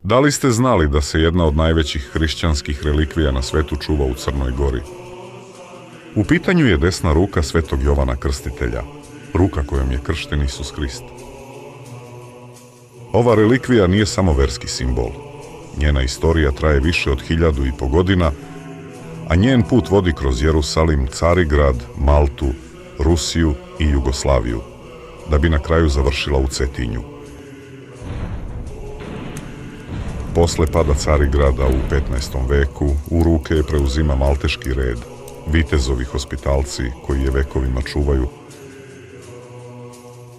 Da li ste znali da se jedna od najvećih hrišćanskih relikvija na svetu čuva u Crnoj Gori? U pitanju je desna ruka svetog Jovana Krstitelja, ruka kojom je kršten Isus Hrist. Ova relikvija nije samo verski simbol. Njena istorija traje više od 1500 godina, a njen put vodi kroz Jerusalim, Carigrad, Maltu, Rusiju i Jugoslaviju, da bi na kraju završila u Cetinju. Posle pada Carigrada u 15. veku u ruke je preuzima malteški red, vitezovi hospitalci koji je vekovima čuvaju.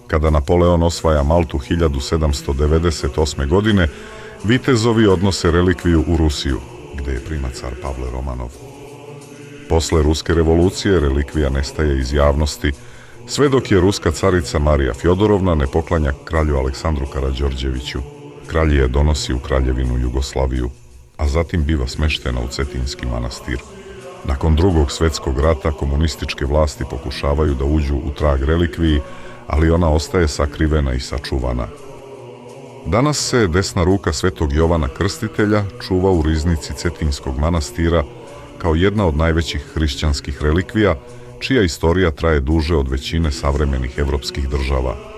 Kada Napoleon osvaja Maltu 1798. godine, vitezovi odnose relikviju u Rusiju, gde je prima car Pavle Romanov. Posle Ruske revolucije relikvija nestaje iz javnosti, sve dok je ruska carica Marija Fjodorovna ne poklanja kralju Aleksandru Karađorđeviću. Kralj je donosi u kraljevinu Jugoslaviju, a zatim biva smeštena u Cetinjski manastir. Nakon Drugog svjetskog rata komunističke vlasti pokušavaju da uđu u trag relikviji, ali ona ostaje sakrivena i sačuvana. Danas se desna ruka svetog Jovana Krstitelja čuva u riznici Cetinjskog manastira kao jedna od najvećih hrišćanskih relikvija, čija istorija traje duže od većine savremenih evropskih država.